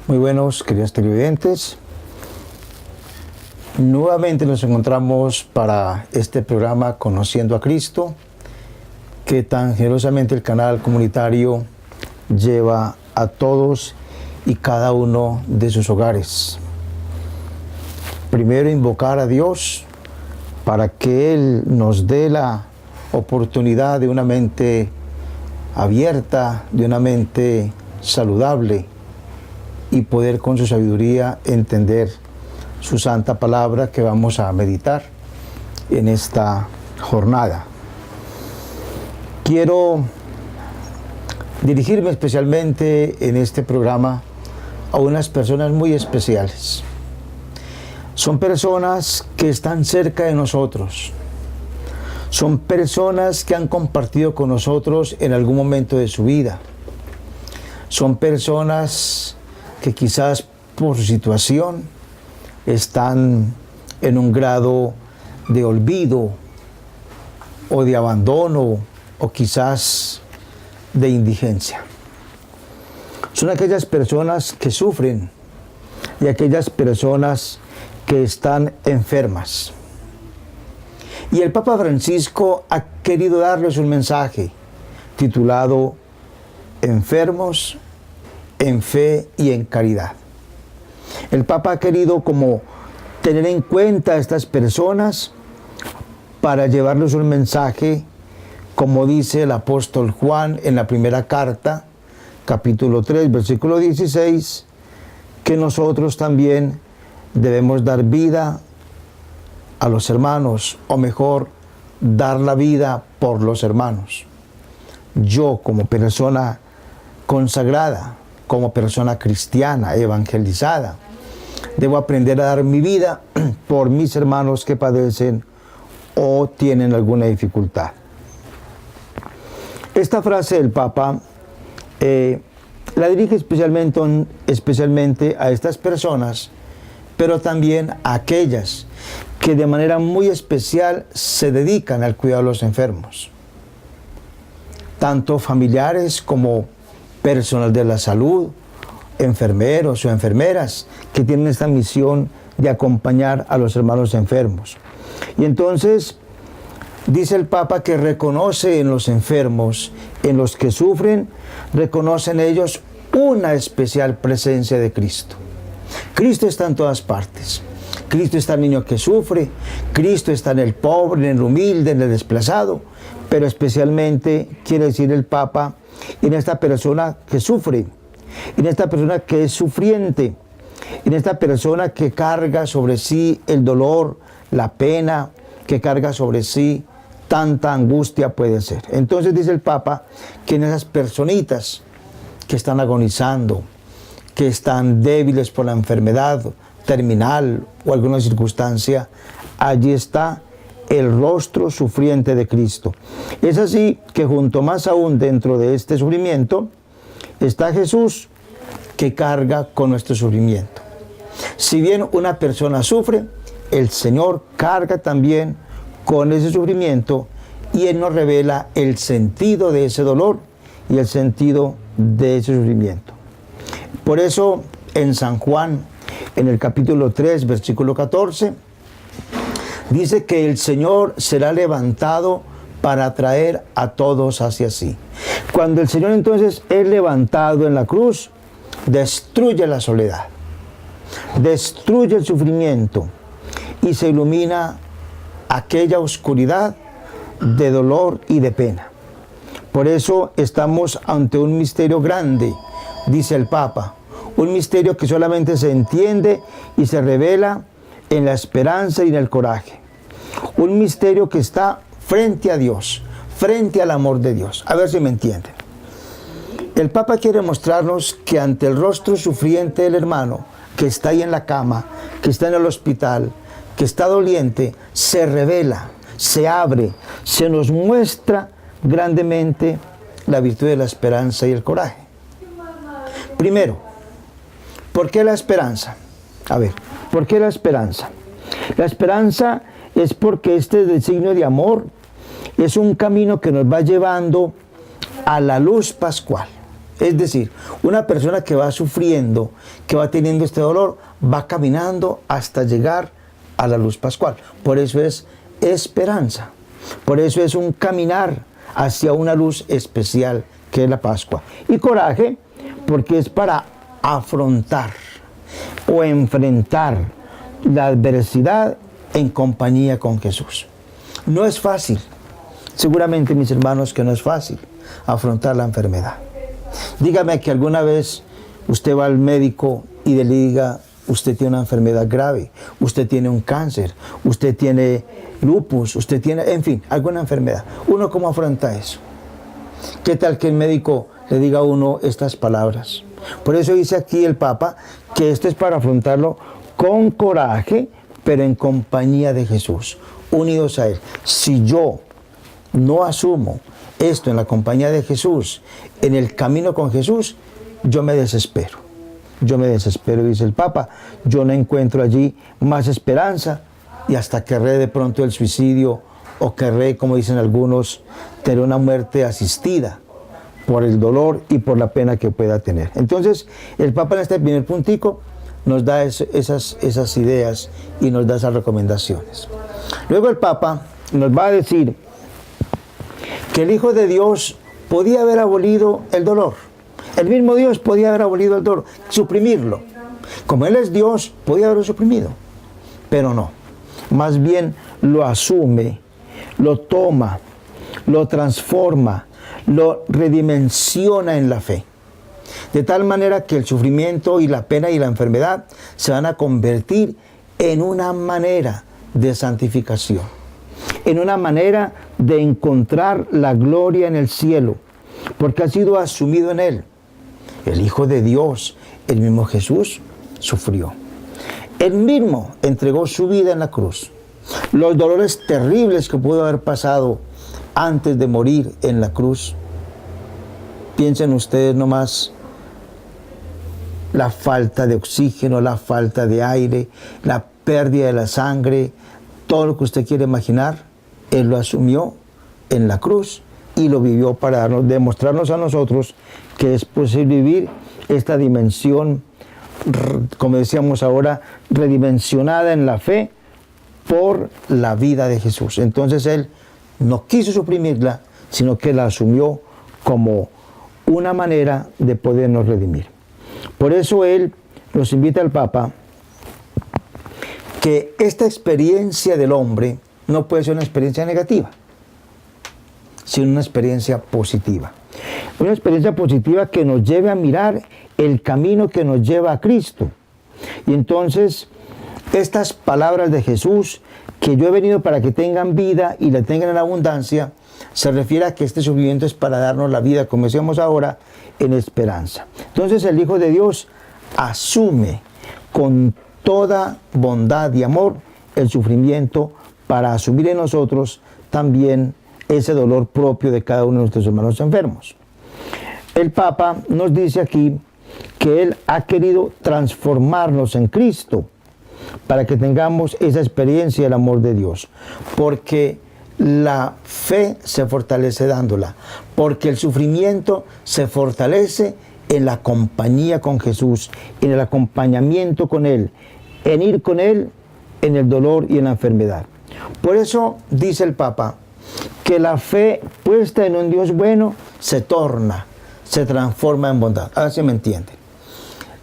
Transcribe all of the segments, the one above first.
Muy buenos, queridos televidentes. Nuevamente nos encontramos para este programa Conociendo a Cristo, que tan generosamente el canal comunitario lleva a todos y cada uno de sus hogares. Primero, invocar a Dios para que Él nos dé la oportunidad de una mente abierta, de una mente saludable, y poder con su sabiduría entender su santa palabra que vamos a meditar en esta jornada. Quiero dirigirme especialmente en este programa a unas personas muy especiales. Son personas que están cerca de nosotros. Son personas que han compartido con nosotros en algún momento de su vida. Son personas que quizás por su situación están en un grado de olvido o de abandono o quizás de indigencia. Son aquellas personas que sufren y aquellas personas que están enfermas. Y el Papa Francisco ha querido darles un mensaje titulado Enfermos en fe y en caridad. El Papa ha querido como tener en cuenta a estas personas para llevarles un mensaje, como dice el apóstol Juan en la primera carta, capítulo 3, versículo 16, que nosotros también debemos dar vida a los hermanos, o mejor, dar la vida por los hermanos. Yo, como persona consagrada, como persona cristiana, evangelizada, debo aprender a dar mi vida por mis hermanos que padecen o tienen alguna dificultad. Esta frase del Papa la dirige especialmente a estas personas, pero también a aquellas que de manera muy especial se dedican al cuidado de los enfermos, tanto familiares como personal de la salud, enfermeros o enfermeras que tienen esta misión de acompañar a los hermanos enfermos. Y entonces dice el Papa que reconoce en los enfermos, en los que sufren, reconoce en ellos una especial presencia de Cristo. Cristo está en todas partes. Cristo está en el niño que sufre, Cristo está en el pobre, en el humilde, en el desplazado, pero especialmente, quiere decir el Papa, en esta persona que sufre, en esta persona que es sufriente, en esta persona que carga sobre sí el dolor, la pena, que carga sobre sí tanta angustia puede ser. Entonces dice el Papa que en esas personitas que están agonizando, que están débiles por la enfermedad terminal o alguna circunstancia, allí está el rostro sufriente de Cristo. Es así que junto más aún dentro de este sufrimiento está Jesús, que carga con nuestro sufrimiento. Si bien una persona sufre, el Señor carga también con ese sufrimiento y Él nos revela el sentido de ese dolor y el sentido de ese sufrimiento. Por eso en San Juan, en el capítulo 3, versículo 14, dice que el Señor será levantado para traer a todos hacia sí. Cuando el Señor entonces es levantado en la cruz, destruye la soledad, destruye el sufrimiento y se ilumina aquella oscuridad de dolor y de pena. Por eso estamos ante un misterio grande, dice el Papa, un misterio que solamente se entiende y se revela en la esperanza y en el coraje. Un misterio que está frente a Dios, frente al amor de Dios. A ver si me entienden. El Papa quiere mostrarnos que ante el rostro sufriente del hermano, que está ahí en la cama, que está en el hospital, que está doliente, se revela, se abre, se nos muestra grandemente la virtud de la esperanza y el coraje. Primero, ¿por qué la esperanza? A ver, ¿por qué la esperanza? La esperanza es porque este designio de amor es un camino que nos va llevando a la luz pascual. Es decir, una persona que va sufriendo, que va teniendo este dolor, va caminando hasta llegar a la luz pascual. Por eso es esperanza. Por eso es un caminar hacia una luz especial que es la Pascua. Y coraje, porque es para afrontar o enfrentar la adversidad en compañía con Jesús. No es fácil. Seguramente, mis hermanos, que no es fácil afrontar la enfermedad. Dígame que alguna vez usted va al médico y le diga: usted tiene una enfermedad grave, usted tiene un cáncer, usted tiene lupus, usted tiene, en fin, alguna enfermedad. ¿Uno cómo afronta eso? ¿Qué tal que el médico le diga a uno estas palabras? Por eso dice aquí el Papa que esto es para afrontarlo con coraje, pero en compañía de Jesús, unidos a Él. Si yo no asumo esto en la compañía de Jesús, en el camino con Jesús, yo me desespero. Yo me desespero, dice el Papa. Yo no encuentro allí más esperanza y hasta querré de pronto el suicidio o querré, como dicen algunos, tener una muerte asistida por el dolor y por la pena que pueda tener. Entonces, el Papa en este primer puntico nos da esas ideas y nos da esas recomendaciones. Luego el Papa nos va a decir que el Hijo de Dios podía haber abolido el dolor. El mismo Dios podía haber abolido el dolor, suprimirlo. Como Él es Dios, podía haberlo suprimido. Pero no. Más bien lo asume, lo toma, lo transforma, lo redimensiona en la fe. De tal manera que el sufrimiento y la pena y la enfermedad se van a convertir en una manera de santificación, en una manera de encontrar la gloria en el cielo, porque ha sido asumido en Él. El Hijo de Dios, el mismo Jesús, sufrió. Él mismo entregó su vida en la cruz. Los dolores terribles que pudo haber pasado antes de morir en la cruz. Piensen ustedes nomás la falta de oxígeno, la falta de aire, la pérdida de la sangre, todo lo que usted quiere imaginar, Él lo asumió en la cruz y lo vivió para demostrarnos a nosotros que es posible vivir esta dimensión, como decíamos ahora, redimensionada en la fe por la vida de Jesús. Entonces Él no quiso suprimirla, sino que la asumió como una manera de podernos redimir. Por eso Él nos invita al Papa que esta experiencia del hombre no puede ser una experiencia negativa, sino una experiencia positiva. Una experiencia positiva que nos lleve a mirar el camino que nos lleva a Cristo. Y entonces, estas palabras de Jesús, que yo he venido para que tengan vida y la tengan en abundancia, se refiere a que este sufrimiento es para darnos la vida, como decíamos ahora, en esperanza. Entonces el Hijo de Dios asume con toda bondad y amor el sufrimiento para asumir en nosotros también ese dolor propio de cada uno de nuestros hermanos enfermos. El Papa nos dice aquí que Él ha querido transformarnos en Cristo para que tengamos esa experiencia del amor de Dios, porque la fe se fortalece dándola, porque el sufrimiento se fortalece en la compañía con Jesús, en el acompañamiento con Él, en ir con Él en el dolor y en la enfermedad. Por eso dice el Papa que la fe puesta en un Dios bueno se transforma en bondad. A ver si me entienden.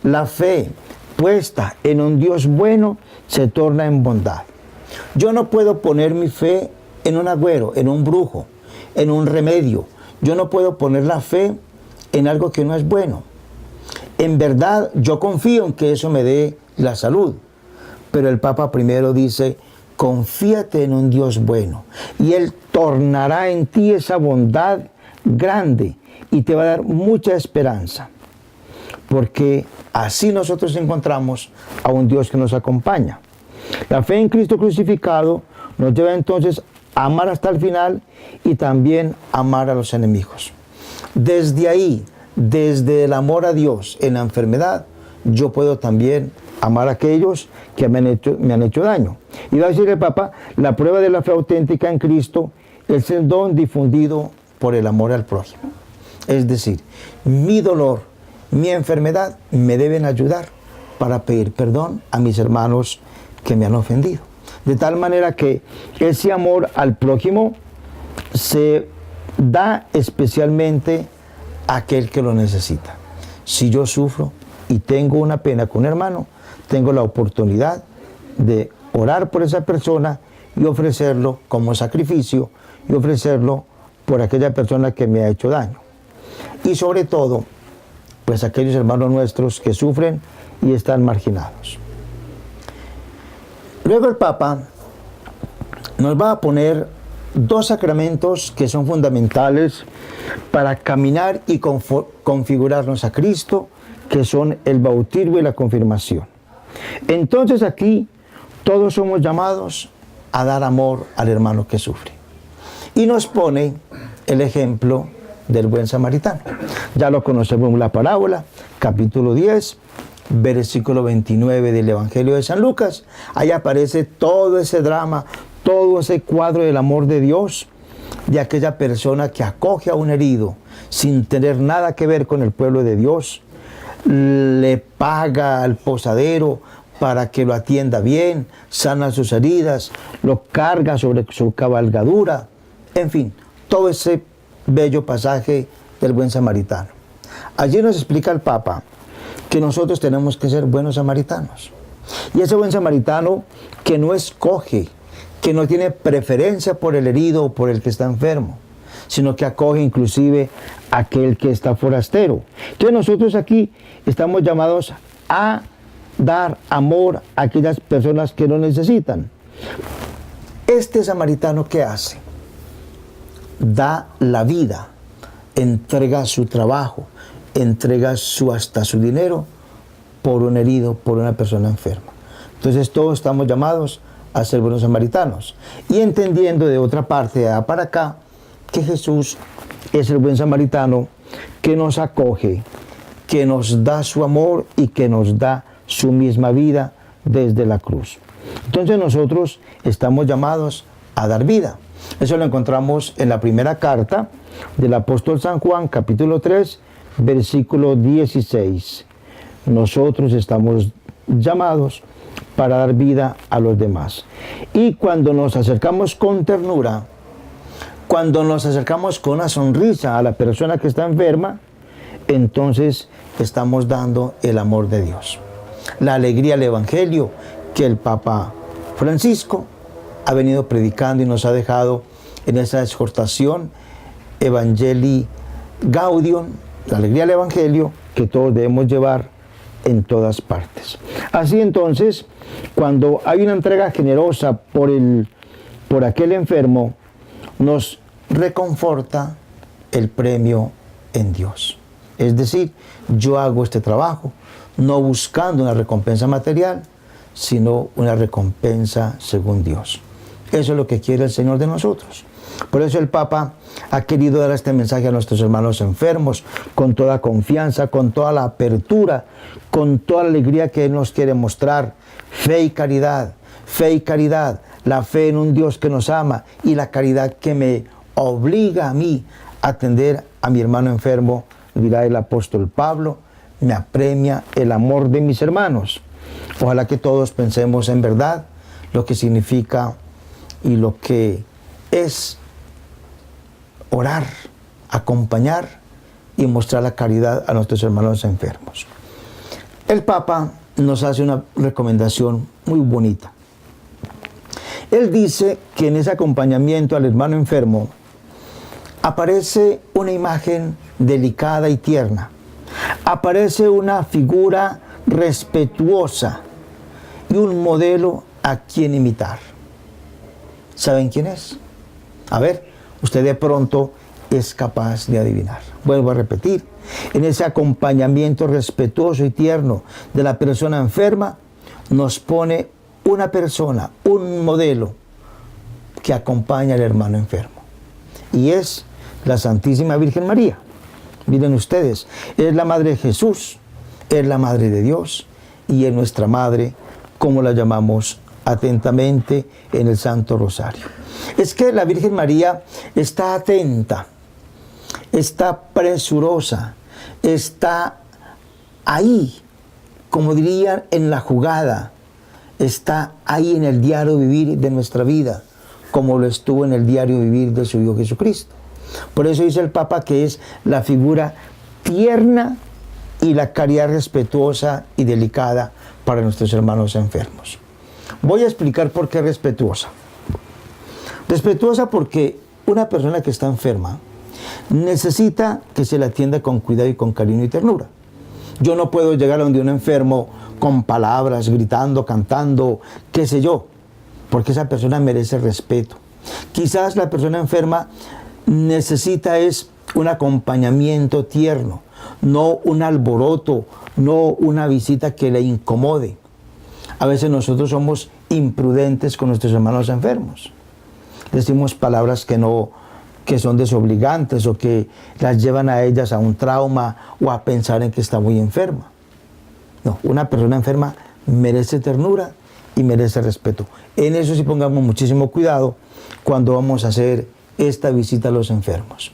La fe puesta en un Dios bueno se torna en bondad. Yo no puedo poner mi fe en un agüero, en un brujo, en un remedio. Yo no puedo poner la fe en algo que no es bueno. En verdad, yo confío en que eso me dé la salud. Pero el Papa primero dice: confíate en un Dios bueno y Él tornará en ti esa bondad grande y te va a dar mucha esperanza. Porque así nosotros encontramos a un Dios que nos acompaña. La fe en Cristo crucificado nos lleva entonces a amar hasta el final y también a amar a los enemigos. Desde ahí, desde el amor a Dios en la enfermedad, yo puedo también amar a aquellos que me han hecho daño. Y va a decir el Papa, la prueba de la fe auténtica en Cristo es el don difundido por el amor al prójimo. Es decir, mi dolor, mi enfermedad me deben ayudar para pedir perdón a mis hermanos que me han ofendido. De tal manera que ese amor al prójimo se da especialmente a aquel que lo necesita. Si yo sufro y tengo una pena con un hermano, tengo la oportunidad de orar por esa persona y ofrecerlo como sacrificio y ofrecerlo por aquella persona que me ha hecho daño. Y sobre todo, pues aquellos hermanos nuestros que sufren y están marginados. Luego el Papa nos va a poner dos sacramentos que son fundamentales para caminar y configurarnos a Cristo, que son el bautismo y la confirmación. Entonces aquí todos somos llamados a dar amor al hermano que sufre. Y nos pone el ejemplo del buen samaritano. Ya lo conocemos en la parábola, capítulo 10, versículo 29 del Evangelio de San Lucas. Ahí aparece todo ese drama, todo ese cuadro del amor de Dios, de aquella persona que acoge a un herido sin tener nada que ver con el pueblo de Dios, le paga al posadero para que lo atienda bien, sana sus heridas, lo carga sobre su cabalgadura, en fin, todo ese bello pasaje del buen samaritano. Allí nos explica el Papa que nosotros tenemos que ser buenos samaritanos. Y ese buen samaritano que no escoge, que no tiene preferencia por el herido o por el que está enfermo, sino que acoge inclusive a aquel que está forastero. Entonces nosotros aquí estamos llamados a dar amor a aquellas personas que lo necesitan. Este samaritano, ¿qué hace? Da la vida, entrega su trabajo, entrega hasta su dinero por un herido, por una persona enferma. Entonces todos estamos llamados a ser buenos samaritanos. Y entendiendo de otra parte, de allá para acá, que Jesús es el buen samaritano que nos acoge, que nos da su amor y que nos da su misma vida desde la cruz. Entonces nosotros estamos llamados a dar vida. Eso lo encontramos en la primera carta del apóstol San Juan, capítulo 3, versículo 16. Nosotros estamos llamados para dar vida a los demás. Y cuando nos acercamos con ternura, cuando nos acercamos con una sonrisa a la persona que está enferma, entonces estamos dando el amor de Dios. La alegría del Evangelio que el Papa Francisco ha venido predicando y nos ha dejado en esa exhortación Evangelii Gaudium, la alegría del Evangelio que todos debemos llevar en todas partes. Así entonces, cuando hay una entrega generosa por aquel enfermo, nos reconforta el premio en Dios. Es decir, yo hago este trabajo no buscando una recompensa material, sino una recompensa según Dios. Eso es lo que quiere el Señor de nosotros. Por eso el Papa ha querido dar este mensaje a nuestros hermanos enfermos con toda confianza, con toda la apertura, con toda la alegría que Él nos quiere mostrar. Fe y caridad, la fe en un Dios que nos ama y la caridad que me obliga a mí a atender a mi hermano enfermo, dirá el apóstol Pablo, me apremia el amor de mis hermanos. Ojalá que todos pensemos en verdad lo que significa y lo que es orar, acompañar y mostrar la caridad a nuestros hermanos enfermos. El Papa nos hace una recomendación muy bonita. Él dice que en ese acompañamiento al hermano enfermo aparece una imagen delicada y tierna, aparece una figura respetuosa y un modelo a quien imitar. ¿Saben quién es? A ver, usted de pronto es capaz de adivinar. Vuelvo a repetir, en ese acompañamiento respetuoso y tierno de la persona enferma, nos pone una persona, un modelo que acompaña al hermano enfermo. Y es la Santísima Virgen María. Miren ustedes, es la Madre de Jesús, es la Madre de Dios y es nuestra Madre, como la llamamos atentamente en el Santo Rosario. Es que la Virgen María está atenta, está presurosa, está ahí, como dirían, en la jugada, está ahí en el diario vivir de nuestra vida, como lo estuvo en el diario vivir de su Hijo Jesucristo. Por eso dice el Papa que es la figura tierna y la caridad respetuosa y delicada para nuestros hermanos enfermos. Voy a explicar por qué respetuosa. Respetuosa porque una persona que está enferma necesita que se le atienda con cuidado y con cariño y ternura. Yo no puedo llegar a donde un enfermo con palabras, gritando, cantando, qué sé yo, porque esa persona merece respeto. Quizás la persona enferma necesita es un acompañamiento tierno, no un alboroto, no una visita que le incomode. A veces nosotros somos imprudentes con nuestros hermanos enfermos. Decimos palabras que son desobligantes o que las llevan a ellas a un trauma o a pensar en que está muy enferma. No, una persona enferma merece ternura y merece respeto. En eso sí pongamos muchísimo cuidado cuando vamos a hacer esta visita a los enfermos.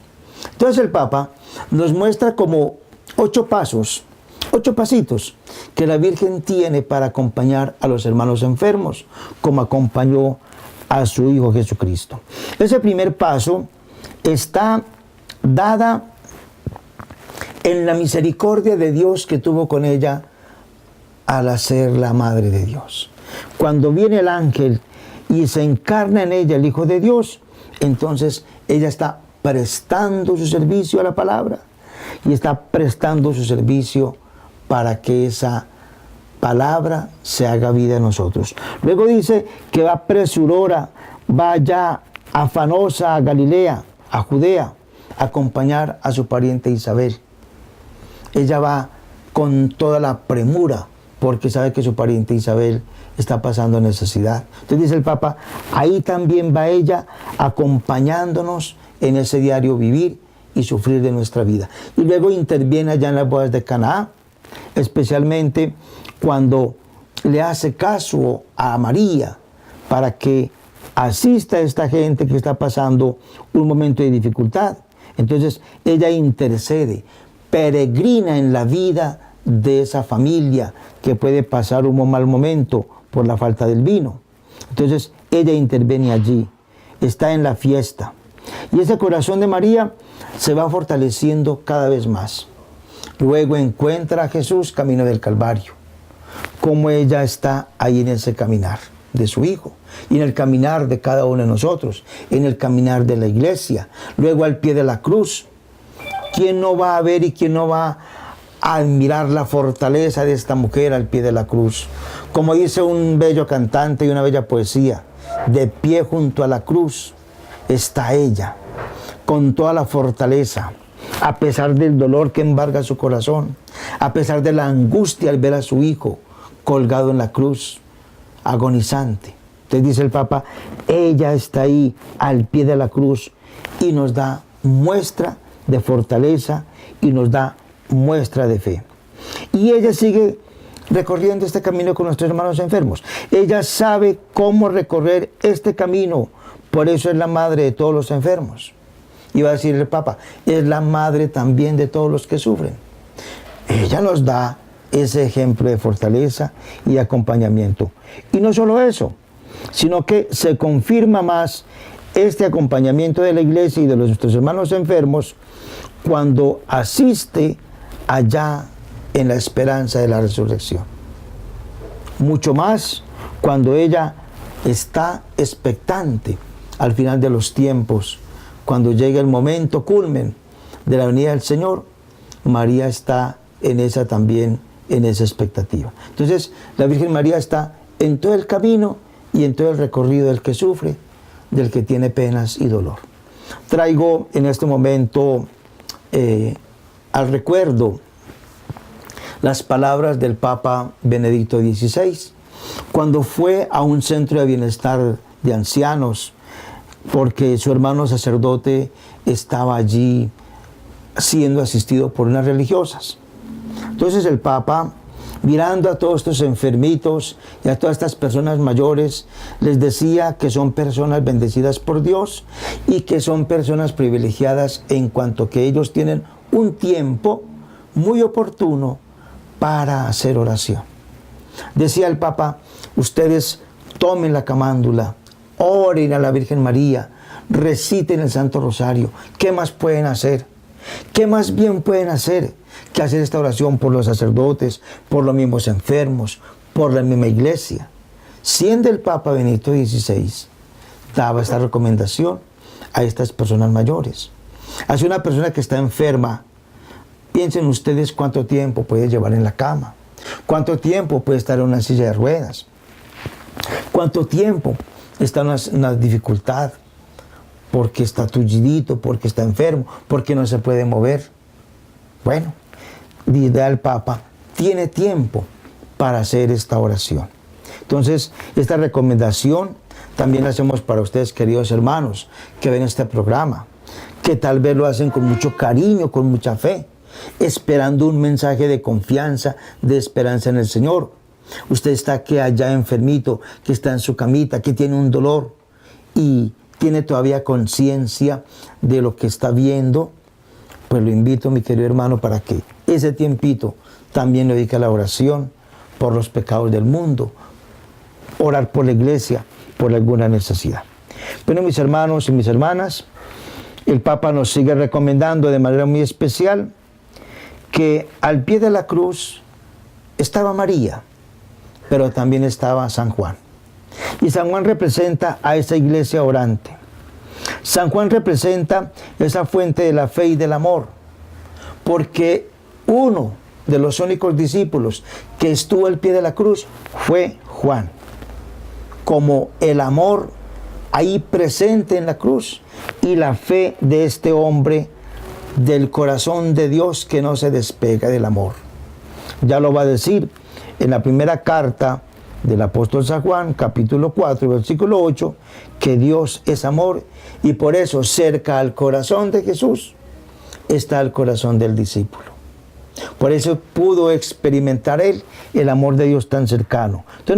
Entonces el Papa nos muestra como 8 pasos, 8 pasitos que la Virgen tiene para acompañar a los hermanos enfermos, como acompañó a su Hijo Jesucristo. Ese primer paso está dada en la misericordia de Dios que tuvo con ella al hacer la Madre de Dios. Cuando viene el ángel y se encarna en ella el Hijo de Dios, entonces ella está prestando su servicio a la palabra y está prestando su servicio para que esa palabra se haga vida en nosotros. Luego dice que va presurora, va ya afanosa a Galilea, a Judea, a acompañar a su pariente Isabel. Ella va con toda la premura porque sabe que su pariente Isabel está pasando necesidad. Entonces dice el Papa, ahí también va ella acompañándonos en ese diario vivir y sufrir de nuestra vida. Y luego interviene allá en las bodas de Caná, especialmente cuando le hace caso a María para que asista a esta gente que está pasando un momento de dificultad. Entonces ella intercede, peregrina en la vida de esa familia que puede pasar un mal momento por la falta del vino. Entonces ella interviene allí, está en la fiesta. Y ese corazón de María se va fortaleciendo cada vez más. Luego encuentra a Jesús camino del Calvario. Cómo ella está ahí en ese caminar de su Hijo y en el caminar de cada uno de nosotros, en el caminar de la iglesia. Luego al pie de la cruz. ¿Quién no va a ver y quién no va a admirar la fortaleza de esta mujer al pie de la cruz? Como dice un bello cantante y una bella poesía, de pie junto a la cruz está ella, con toda la fortaleza, a pesar del dolor que embarga su corazón, a pesar de la angustia al ver a su Hijo colgado en la cruz, agonizante. Entonces dice el Papa, ella está ahí al pie de la cruz y nos da muestra de fortaleza y nos da muestra de fe. Y ella sigue recorriendo este camino con nuestros hermanos enfermos. Ella sabe cómo recorrer este camino, por eso es la madre de todos los enfermos. Y va a decir el Papa, es la madre también de todos los que sufren. Ella nos da ese ejemplo de fortaleza y acompañamiento. Y no solo eso, sino que se confirma más este acompañamiento de la iglesia y de nuestros hermanos enfermos cuando asiste allá en la esperanza de la resurrección. Mucho más cuando ella está expectante al final de los tiempos, cuando llega el momento culmen de la venida del Señor, María está en esa también, en esa expectativa. Entonces, la Virgen María está en todo el camino y en todo el recorrido del que sufre, del que tiene penas y dolor. Traigo en este momento al recuerdo las palabras del Papa Benedicto XVI, cuando fue a un centro de bienestar de ancianos, porque su hermano sacerdote estaba allí siendo asistido por unas religiosas. Entonces el Papa mirando a todos estos enfermitos y a todas estas personas mayores, les decía que son personas bendecidas por Dios y que son personas privilegiadas en cuanto que ellos tienen un tiempo muy oportuno para hacer oración. Decía el Papa, ustedes tomen la camándula, oren a la Virgen María, reciten el Santo Rosario. ¿Qué más pueden hacer? ¿Qué más bien pueden hacer que hacer esta oración por los sacerdotes, por los mismos enfermos, por la misma iglesia? Siendo el Papa Benedicto XVI, daba esta recomendación a estas personas mayores. Hacia una persona que está enferma, piensen ustedes cuánto tiempo puede llevar en la cama, cuánto tiempo puede estar en una silla de ruedas, cuánto tiempo está en una dificultad, porque está tullidito, porque está enfermo, porque no se puede mover. Bueno, dirá el Papa, tiene tiempo para hacer esta oración. Entonces, esta recomendación también la hacemos para ustedes, queridos hermanos, que ven este programa, que tal vez lo hacen con mucho cariño, con mucha fe, esperando un mensaje de confianza, de esperanza en el Señor. Usted está aquí allá enfermito, que está en su camita, que tiene un dolor y tiene todavía conciencia de lo que está viendo, pues lo invito, mi querido hermano, para que ese tiempito también lo dedique a la oración por los pecados del mundo, orar por la iglesia, por alguna necesidad. Bueno, mis hermanos y mis hermanas, el Papa nos sigue recomendando de manera muy especial que al pie de la cruz estaba María, pero también estaba San Juan. Y San Juan representa a esa iglesia orante. San Juan representa esa fuente de la fe y del amor, porque uno de los únicos discípulos que estuvo al pie de la cruz fue Juan. Como el amor ahí presente en la cruz y la fe de este hombre del corazón de Dios que no se despega del amor. Ya lo va a decir en la primera carta del apóstol San Juan, capítulo 4, versículo 8, que Dios es amor y por eso cerca al corazón de Jesús está el corazón del discípulo. Por eso pudo experimentar él el amor de Dios tan cercano. Entonces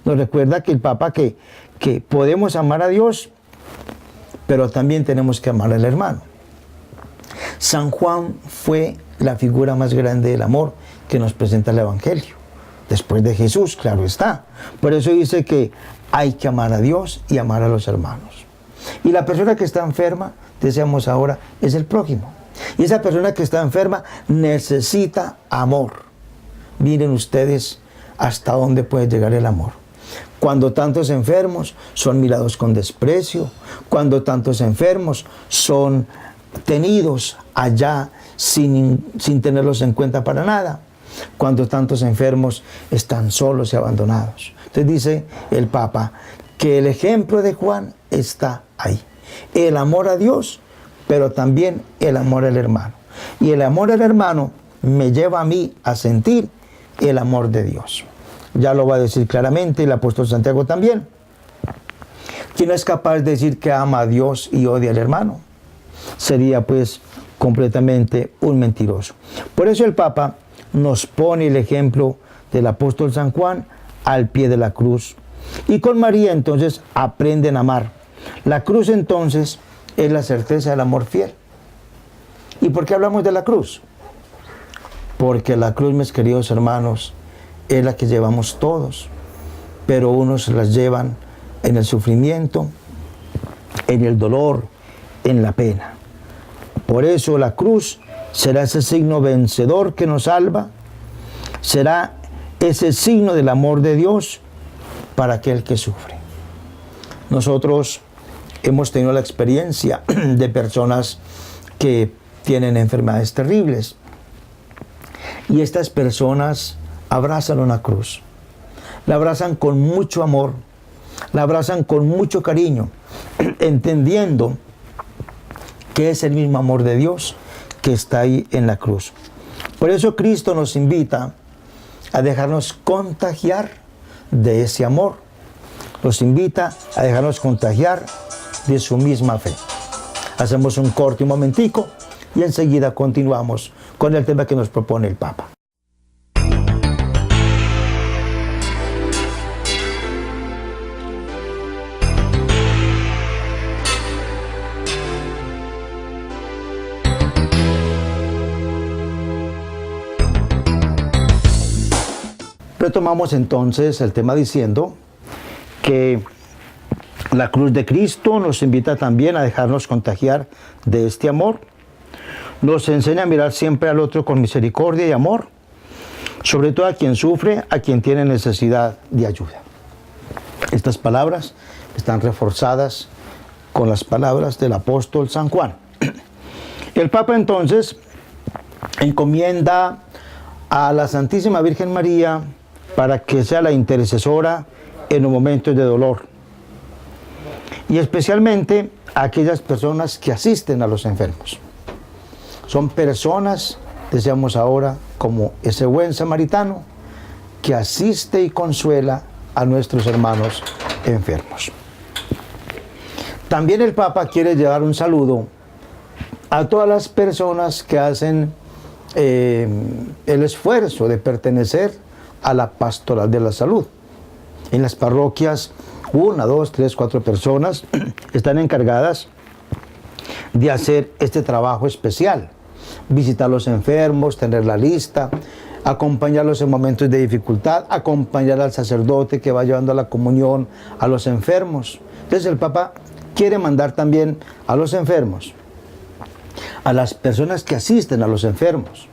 nos recuerda que el Papa que podemos amar a Dios, pero también tenemos que amar al hermano. San Juan fue la figura más grande del amor que nos presenta el Evangelio. Después de Jesús, claro está. Por eso dice que hay que amar a Dios y amar a los hermanos. Y la persona que está enferma, decíamos ahora, es el prójimo. Y esa persona que está enferma necesita amor. Miren ustedes hasta dónde puede llegar el amor. Cuando tantos enfermos son mirados con desprecio, cuando tantos enfermos son tenidos allá sin tenerlos en cuenta para nada, cuando tantos enfermos están solos y abandonados. Entonces dice el Papa que el ejemplo de Juan está ahí. El amor a Dios, pero también el amor al hermano. Y el amor al hermano me lleva a mí a sentir el amor de Dios. Ya lo va a decir claramente el apóstol Santiago también. ¿Quién es capaz de decir que ama a Dios y odia al hermano? Sería pues completamente un mentiroso. Por eso el Papa nos pone el ejemplo del apóstol San Juan al pie de la cruz. Y con María entonces aprenden a amar. La cruz entonces es la certeza del amor fiel. ¿Y por qué hablamos de la cruz? Porque la cruz, mis queridos hermanos, es la que llevamos todos, pero unos las llevan en el sufrimiento, en el dolor, en la pena. Por eso la cruz será ese signo vencedor que nos salva, será ese signo del amor de Dios para aquel que sufre. Nosotros hemos tenido la experiencia de personas que tienen enfermedades terribles y estas personas abrazan una cruz, la abrazan con mucho amor, la abrazan con mucho cariño, entendiendo que es el mismo amor de Dios que está ahí en la cruz. Por eso Cristo nos invita a dejarnos contagiar de ese amor. Nos invita a dejarnos contagiar de su misma fe. Hacemos un corte un momentico y enseguida continuamos con el tema que nos propone el Papa. Retomamos entonces el tema diciendo que la cruz de Cristo nos invita también a dejarnos contagiar de este amor. Nos enseña a mirar siempre al otro con misericordia y amor, sobre todo a quien sufre, a quien tiene necesidad de ayuda. Estas palabras están reforzadas con las palabras del apóstol San Juan. El Papa entonces encomienda a la Santísima Virgen María para que sea la intercesora en los momentos de dolor, y especialmente a aquellas personas que asisten a los enfermos. Son personas, decíamos ahora, como ese buen samaritano que asiste y consuela a nuestros hermanos enfermos. También el Papa quiere llevar un saludo a todas las personas que hacen el esfuerzo de pertenecer a la pastoral de la salud. En las parroquias, 1, 2, 3, 4 personas están encargadas de hacer este trabajo especial. Visitar a los enfermos, tener la lista, acompañarlos en momentos de dificultad, acompañar al sacerdote que va llevando la comunión a los enfermos. Entonces el Papa quiere mandar también a los enfermos, a las personas que asisten a los enfermos,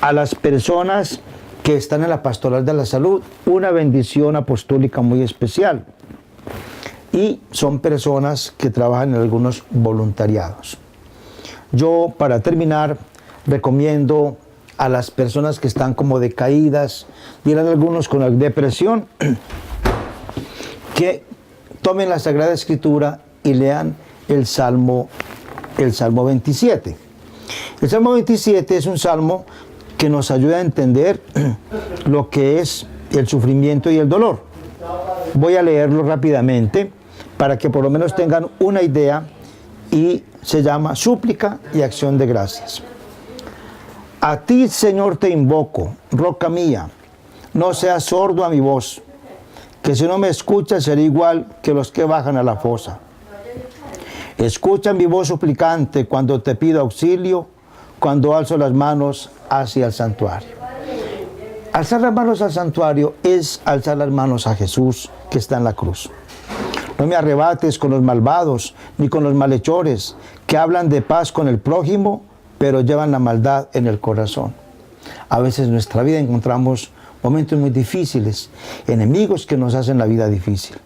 a las personas que están en la pastoral de la salud, una bendición apostólica muy especial. Y son personas que trabajan en algunos voluntariados. Yo, para terminar, recomiendo a las personas que están como decaídas, dirán algunos con la depresión, que tomen la Sagrada Escritura y lean el Salmo 27. El Salmo 27 es un salmo que nos ayuda a entender lo que es el sufrimiento y el dolor. Voy a leerlo rápidamente para que por lo menos tengan una idea, y se llama Súplica y Acción de Gracias. A ti, Señor, te invoco, roca mía, no seas sordo a mi voz, que si no me escuchas seré igual que los que bajan a la fosa. Escucha mi voz suplicante cuando te pido auxilio, cuando alzo las manos hacia el santuario. Alzar las manos al santuario es alzar las manos a Jesús que está en la cruz. No me arrebates con los malvados ni con los malhechores que hablan de paz con el prójimo, pero llevan la maldad en el corazón. A veces en nuestra vida encontramos momentos muy difíciles, enemigos que nos hacen la vida difícil.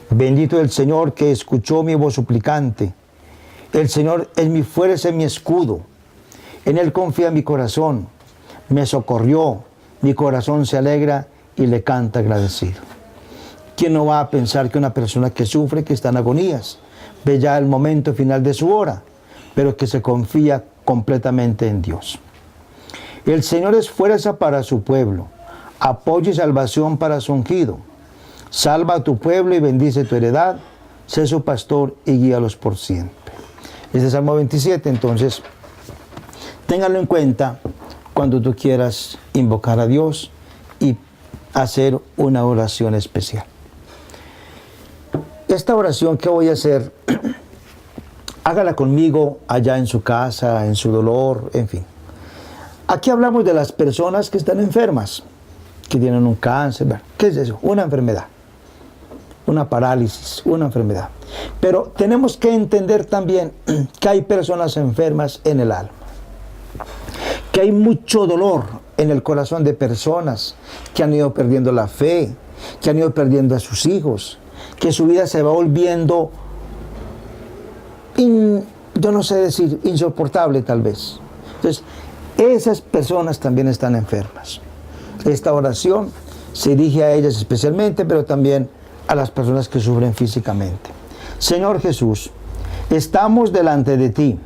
Bendito el Señor que escuchó mi voz suplicante. El Señor es mi fuerza y mi escudo. En Él confía mi corazón. Me socorrió, mi corazón se alegra y le canta agradecido. ¿Quién no va a pensar que una persona que sufre, que está en agonías, ve ya el momento final de su hora, pero que se confía completamente en Dios? El Señor es fuerza para su pueblo, apoyo y salvación para su ungido. Salva a tu pueblo y bendice tu heredad, sé su pastor y guíalos por siempre. Este es Salmo 27, entonces, téngalo en cuenta cuando tú quieras invocar a Dios y hacer una oración especial. Esta oración que voy a hacer, hágala conmigo allá en su casa, en su dolor, en fin. Aquí hablamos de las personas que están enfermas, que tienen un cáncer. ¿Qué es eso? Una enfermedad, una parálisis, una enfermedad. Pero tenemos que entender también que hay personas enfermas en el alma, que hay mucho dolor en el corazón de personas que han ido perdiendo la fe, que han ido perdiendo a sus hijos, que su vida se va volviendo, yo no sé decir, insoportable tal vez. Entonces, esas personas también están enfermas. Esta oración se dirige a ellas especialmente, pero también a las personas que sufren físicamente. Señor Jesús, estamos delante de ti.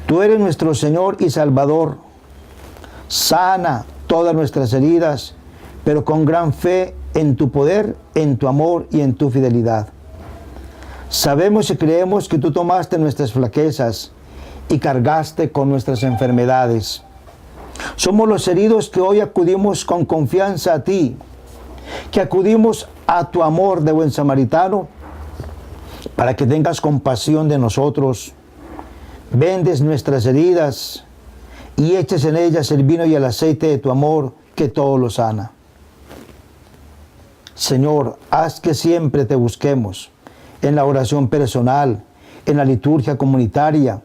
Tú eres nuestro Señor y Salvador. Sana todas nuestras heridas, pero con gran fe en tu poder, en tu amor y en tu fidelidad. Sabemos y creemos que tú tomaste nuestras flaquezas y cargaste con nuestras enfermedades. Somos los heridos que hoy acudimos con confianza a ti, que acudimos a tu amor de buen samaritano, para que tengas compasión de nosotros. Vendes nuestras heridas y eches en ellas el vino y el aceite de tu amor, que todo lo sana. Señor, haz que siempre te busquemos en la oración personal, en la liturgia comunitaria,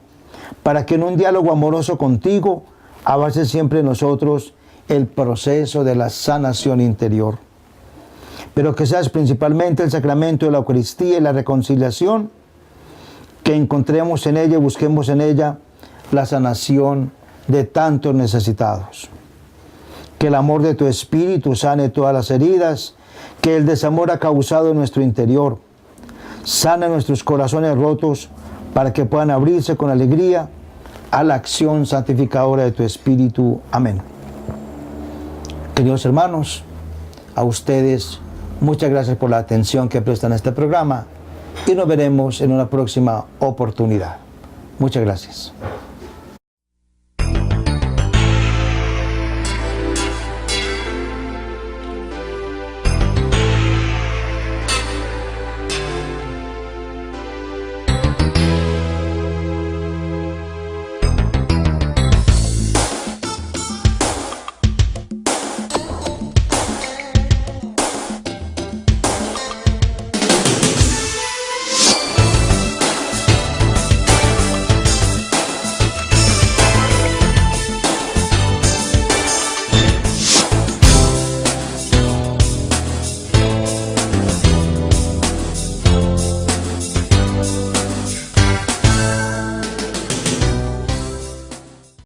para que en un diálogo amoroso contigo avance siempre en nosotros el proceso de la sanación interior. Pero que seas principalmente el sacramento de la Eucaristía y la reconciliación, que encontremos en ella y busquemos en ella la sanación de tantos necesitados. Que el amor de tu Espíritu sane todas las heridas que el desamor ha causado en nuestro interior. Sana nuestros corazones rotos para que puedan abrirse con alegría a la acción santificadora de tu Espíritu. Amén. Queridos hermanos, a ustedes muchas gracias por la atención que prestan a este programa y nos veremos en una próxima oportunidad. Muchas gracias.